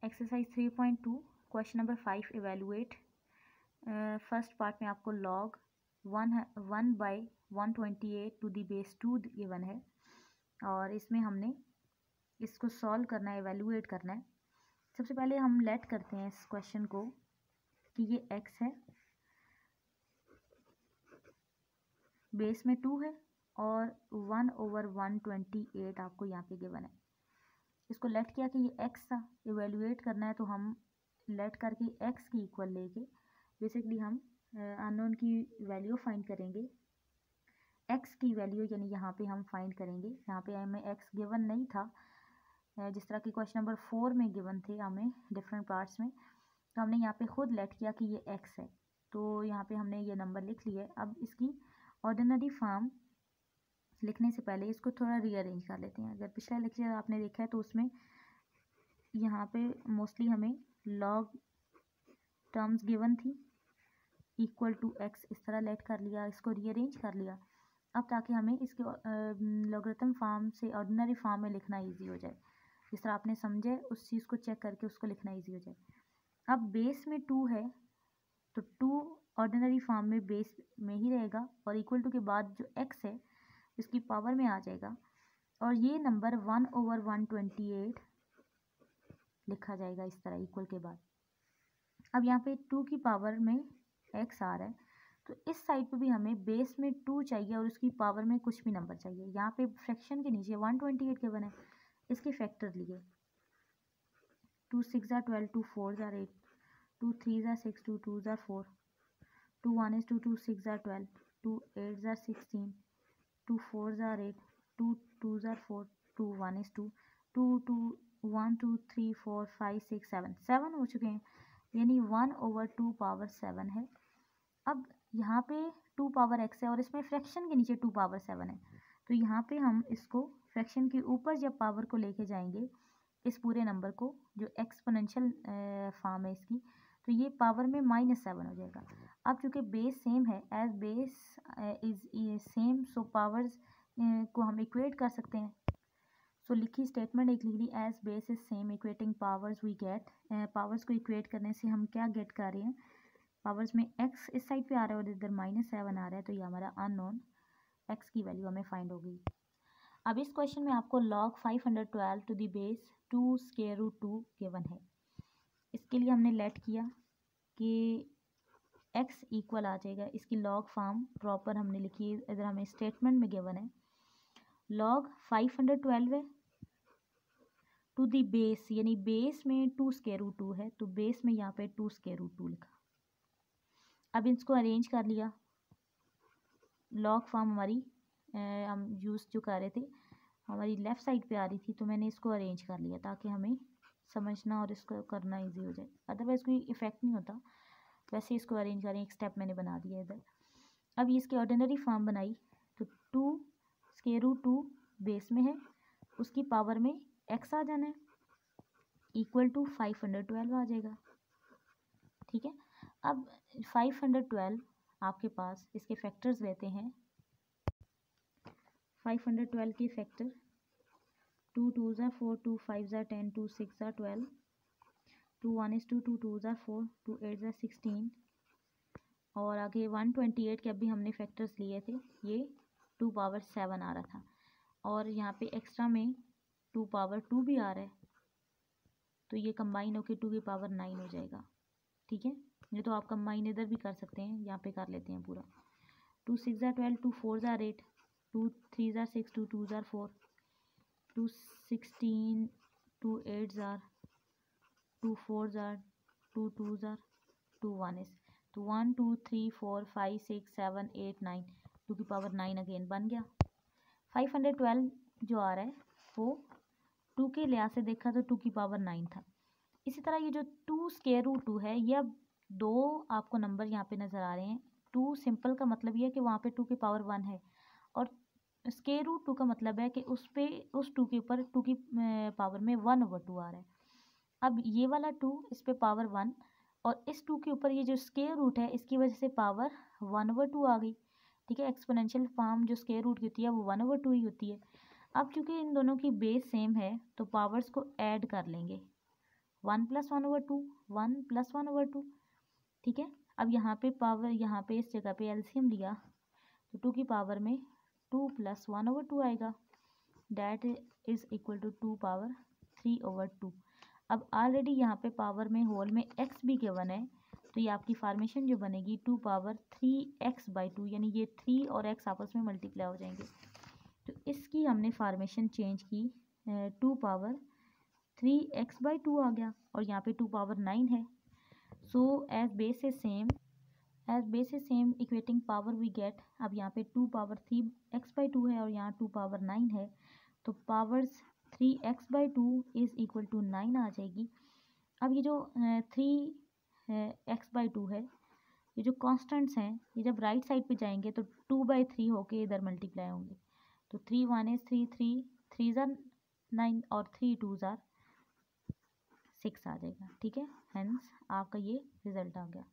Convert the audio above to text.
Exercise 3.2 question number 5 evaluate. First part में आपको log 1/128 to the base 2 given है और इसमें हमने इसको सॉल्व करना है, इवेलुएट करना है। सबसे पहले हम लेट करते हैं इस क्वेश्चन को कि ये x है, बेस में 2 है और 1/128 आपको यहाँ पे गिवन है। इसको लेट किया कि ये x था, इवेलुएट करना है तो हम लेट करके x की इक्वल लेके बेसिकली हम अननोन की वैल्यू फाइंड करेंगे। x की वैल्यू यानी यहाँ पे हम फाइंड करेंगे। यहाँ पे हमें x गिवन नहीं था, जिस तरह की क्वेश्चन नंबर 4 में गिवन थे हमें डिफरेंट पार्ट्स में, तो हमने यहाँ पे खुद लेट किया कि ये x है, तो यहाँ पे हमने ये नंबर लिख लिया है। अब इसकी ऑर्डिनरी फॉर्म लिखने से पहले इसको थोड़ा रीअरेंज कर लेते हैं। अगर पिछला लेक्चर आपने देखा है तो उसमें यहाँ पे मोस्टली हमें लॉग टर्म्स गिवन थी इक्वल टू x, इस तरह लेट कर लिया, इसको रीअरेंज कर लिया अब ताकि हमें इसके लॉगरिथम फॉर्म से ऑर्डिनरी फॉर्म में लिखना इजी हो जाए। जिस तरह आपने समझे उस चीज़ को चेक करके उसको लिखना इजी हो जाए। अब बेस में 2 है तो 2 ऑर्डिनरी फॉर्म में बेस में ही रहेगा और इक्वल टू के बाद जो x है इसकी पावर में आ जाएगा और ये नंबर 1/128 लिखा जाएगा इस तरह इक्वल के बाद। अब यहाँ पे 2 की पावर में x आ रहा है तो इस साइड पे भी हमें बेस में 2 चाहिए और उसकी पावर में कुछ भी नंबर चाहिए। यहाँ पे फ्रैक्शन के नीचे 128 के बने, इसके फैक्टर लिए 2 6 are 12, 2 4 are 8, 2 3 are 6, 2 2 are 4, 2 1 is 2, 2 6 are 12, 2 8 are 16, 2 4 are 8, 2 2 are 4, 2 1 is 2, 2 2 1 2 3 4 5 6 7 हो चुके हैं, यानी 1/2 पावर 7 है। अब यहाँ पे 2 पावर x है और इसमें फ्रैक्शन के नीचे 2 पावर 7 है, तो यहाँ पे हम इसको फ्रैक्शन के ऊपर जब पावर को लेके जाएंगे इस पूरे नंबर को, जो एक्सपोनेंशियल फॉर्म है इसकी, तो ये पावर में -7 हो जाएगा। अब चूँकि बेस सेम है, as base is same, so powers को हम इक्वेट कर सकते हैं। सो लिखी स्टेटमेंट एक लिख दी, as base is same equating powers we get. Powers को इक्वेट करने से हम क्या गेट कर रहे हैं, पावर्स में x इस साइड पे आ रहा है और इधर -7 आ रहा है, तो ये हमारा अननोन x की वैल्यू हमें फाइंड होगी। अब इस क्वेश्चन में आपको log 512 to the base 2 square root 2 given है। इसके लिए हमने लेट किया कि x इक्वल आ जाएगा, इसकी लॉग फॉर्म प्रॉपर हमने लिखी है, इधर हमें स्टेटमेंट में गिवन है log 512 है टू दी बेस, यानी बेस में 2 स्क्वायर रूट 2 है, तो बेस में यहाँ पे 2 स्क्वायर रूट 2 लिखा। अब इसको अरेंज कर लिया, लॉग फॉर्म हमारी हम यूज़ जो कर रहे थे हमारी लेफ़्ट साइड पे आ रही थी, तो मैंने इसको अरेंज कर लिया ताकि हमें समझना और इसको करना इजी हो जाए, अदरवाइज़ कोई इफेक्ट नहीं होता। वैसे इसको अरेंज करें, एक स्टेप मैंने बना दिया इधर। अब इसकी ऑर्डिनरी फॉर्म बनाई तो 2 स्क्वायर रूट 2 बेस में है, उसकी पावर में x आ जाना है, इक्वल टू 512 आ जाएगा। ठीक है, अब 512 आपके पास इसके फैक्टर्स रहते हैं, 512 के factor 2 2s are 4, 2 5s are 10, 2 6 are 12, 2 1 is 2, 2 2s are 4, 2 8s are 16 और आगे 128 के अभी हमने फैक्टर्स लिए थे, ये 2 पावर 7 आ रहा था और यहाँ पे एक्स्ट्रा में 2 पावर 2 भी आ रहा है, तो ये कंबाइन होकर 2 की पावर 9 हो जाएगा। ठीक है, ये तो आप कंबाइन इधर भी कर सकते हैं, यहाँ पे कर लेते हैं पूरा। 2 6 are 12, 2 4s are 8, 2 3s are 6, 2 2s are 4, 2 16, 2 8s are, 2 4s are, 2 2s are, 2 1 is, तो 1 2 3 4 5 6 7 8 9, 2 की पावर 9 अगेन बन गया। 512 जो आ रहा है वो 2 के लिहाज से देखा तो 2 की पावर 9 था। इसी तरह ये जो 2 स्क्वायर रूट 2 है, ये अब 2 आपको नंबर यहाँ पे नज़र आ रहे हैं। 2 सिंपल का मतलब ये है कि वहाँ पे 2 की पावर 1 है और स्क्वायर रूट 2 का मतलब है कि उस 2 के ऊपर 2 की पावर में 1/2 आ रहा है। अब ये वाला 2 इस पे पावर 1 और इस 2 के ऊपर ये जो स्क्वायर रूट है इसकी वजह से पावर 1/2 आ गई। ठीक है, एक्सपोनेंशियल फॉर्म जो स्क्वायर रूट की होती है वो 1/2 ही होती है। अब चूंकि इन दोनों की बेस सेम है तो पावर्स को ऐड कर लेंगे 1+1/2, 1+1/2, ठीक है। अब यहाँ पे पावर, यहाँ पे इस जगह पे एलसीएम लिया तो 2 की पावर में 2 + 1/2 आएगा, that is equal to 2 power 3/2। अब ऑलरेडी यहाँ पे पावर में होल में x भी गिवन है, तो ये आपकी फार्मेशन जो बनेगी 2 पावर 3x/2, यानी ये 3 और x आपस में मल्टीप्लाई हो जाएंगे। तो इसकी हमने फार्मेशन चेंज की, 2 पावर 3x/2 आ गया, और यहाँ पे 2 पावर 9 है। So as base is same equating power we get. अब यहाँ पे 2 पावर 3x/2 है और यहाँ 2 पावर 9 है, तो powers 3x/2 is equal to 9 आ जाएगी। अब ये जो 3x/2 है, ये जो कॉन्स्टेंट्स हैं, ये जब राइट साइड पे जाएंगे तो 2/3 होके इधर मल्टीप्लाई होंगे। तो 3 1 is 3, 3 ज़ार 9 और 3 2 ज़ार 6 आ जाएगा, ठीक है। हेंस आपका ये रिजल्ट आ गया।